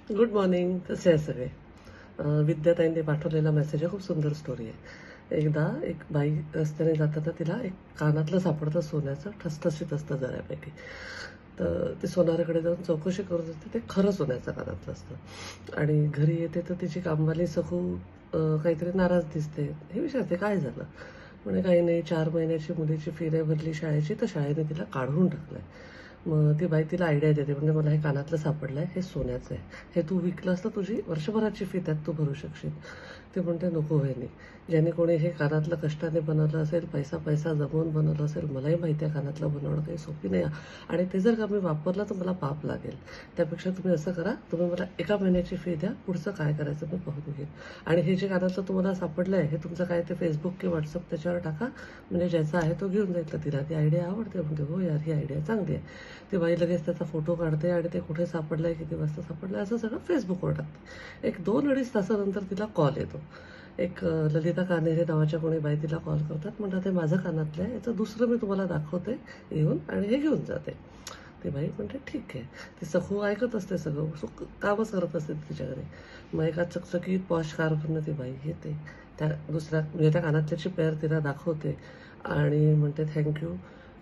Good morning. कसे आहे सगळे? विद्याताईंनी पाठवलेला मेसेज आहे. खूप सुंदर स्टोरी आहे. एकदा एक बाई रस्त्याने जाताना तिला एक कानातलं सापडतं सोन्याचं, ठसठशीत असतं जऱ्यापैकी. तर ती सोनाराकडे जाऊन चौकशी करत होती. ते खरं सोन्याचं कानातलं असतं. आणि घरी येते तर तिची कामवाली सखू काहीतरी नाराज दिसते. हे विचारते काय झालं? म्हणे काही नाही, 4 महिन्याची मुलीची फी नाही भरली शाळेची, तर शाळेने तिला काढून टाकलंय. मग ती बाई तिला आयडिया देते, म्हणजे मला हे कानातलं सापडलंय, हे सोन्याचं आहे, हे तू विकलंस तर तुझी वर्षभराची फी त्यात तू भरू शकशील. ती म्हणते नको वहिनी, ज्याने कोणी हे कानातलं कष्टाने बनवलं असेल, पैसा पैसा जमवून बनवलं असेल, मलाही माहिती आहे कानातलं बनवणं काही सोपी नाही आणि ते जर का मी वापरलं तर मला पाप लागेल. त्यापेक्षा तुम्ही असं करा, तुम्ही मला 1 महिन्याची फी द्या, पुढचं काय करायचं मी पाहून घेईन. आणि हे जे कानातलं तुम्हाला सापडलं आहे, हे तुमचं काय ते फेसबुक की व्हॉट्सअप त्याच्यावर टाका, म्हणजे ज्याचा आहे तो घेऊन जाईल. तर तिला ती आयडिया आवडते. म्हणते हो यार, ही आयडिया चांगली आहे. ती बाई लगेच त्याचा फोटो काढते आणि ते कुठे सापडलंय, किती वाजता सापडलंय, असं सगळं फेसबुकवर टाकते. एक 2-2.5 तासानंतर तिला कॉल येतो. एक ललिता कान्हेरे नावाच्या कोणी बाई तिला कॉल करतात. म्हणतात ते माझं कानातलं आहे, याचं दुसरं मी तुम्हाला दाखवते येऊन, आणि हे घेऊन जाते. ती बाई म्हणते ठीक आहे. ती सखू ऐकत असते सगळं, कामच करत असते तिच्या घरी. मग एका चकचकीत पॉश कारमधनं ती बाई येते. त्या दुसऱ्या म्हणजे त्या कानातल्याची पेअर तिला दाखवते आणि म्हणते थँक्यू.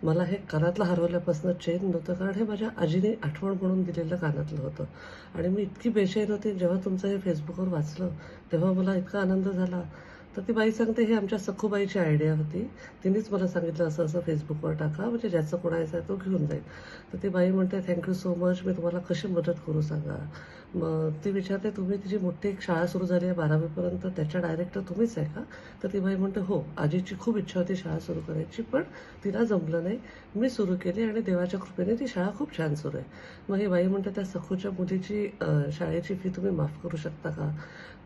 मला हे कानातलं हरवल्यापासून चैन नव्हतं, कारण हे माझ्या आजीने आठवण म्हणून दिलेलं कानातलं होतं. आणि मी इतकी बेचैन होते, जेव्हा तुमचं हे फेसबुकवर वाचलं तेव्हा मला इतका आनंद झाला. तर ती बाई सांगते ही आमच्या सखूबाईची आयडिया होती. तिनेच मला सांगितलं असं असं फेसबुकवर टाका, म्हणजे ज्याचं कोणाचं आहे तो घेऊन जाईल. तर ती बाई म्हणते थँक्यू सो मच, मी तुम्हाला कशी मदत करू सांगा. मग ती विचारते तुम्ही, तिची मोठी एक शाळा सुरू झाली आहे 12वीपर्यंत, त्याच्या डायरेक्टर तुम्हीच आहे का? तर ती बाई म्हणते हो, आजीची खूप इच्छा होती शाळा सुरू करायची, पण तिला जमलं नाही. मी सुरू केली आणि देवाच्या कृपेने ती शाळा खूप छान सुरू आहे. मग ही बाई म्हणते त्या सखूच्या मुलीची शाळेची फी तुम्ही माफ करू शकता का?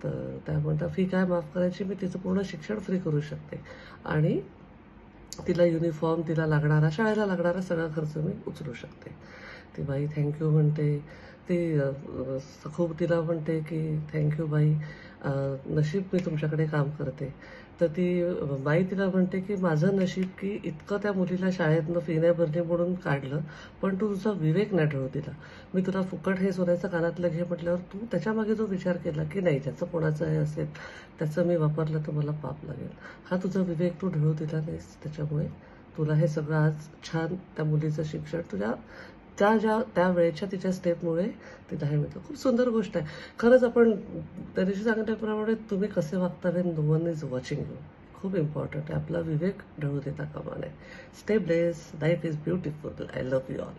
तर त्या म्हणतात फी काय माफ करायची, मी तिचं पूर्ण शिक्षण फ्री करू शकते आणि तिला युनिफॉर्म, तिला लागणारा, शाळेला लागणारा सगळा खर्च मी उचलू शकते. ती बाई थँक्यू म्हणते. ती खूप तिला म्हणते की थँक्यू बाई, नशीब मी तुमच्याकडे काम करते. तर ती बाई तिला म्हणते की माझं नशीब की इतकं त्या मुलीला शाळेतनं फी नाही भरली म्हणून काढलं, पण तू तुझा विवेक नाही ढळू दिला. मी तुला फुकट हे सोन्याचं कानातलं घे म्हटल्यावर तू त्याच्यामागे जो विचार केला की नाही, ज्याचं कोणाचं हे असेल त्याचं मी वापरलं तर मला पाप लागेल, हा तुझा विवेक तू ढळू दिला नाहीस. त्याच्यामुळे तुला हे सगळं आज छान त्या मुलीचं शिक्षण तुझ्या त्या वेळेच्या तिच्या स्टेपमुळे तिला हे मिळतं. खूप सुंदर गोष्ट आहे. खरंच आपण त्या दिवशी सांगितल्याप्रमाणे तुम्ही कसे वागता when no one is watching you, खूप इम्पॉर्टंट आहे. आपला विवेक ढळू देता कामा नये. Stay bless, life is beautiful. I love you all.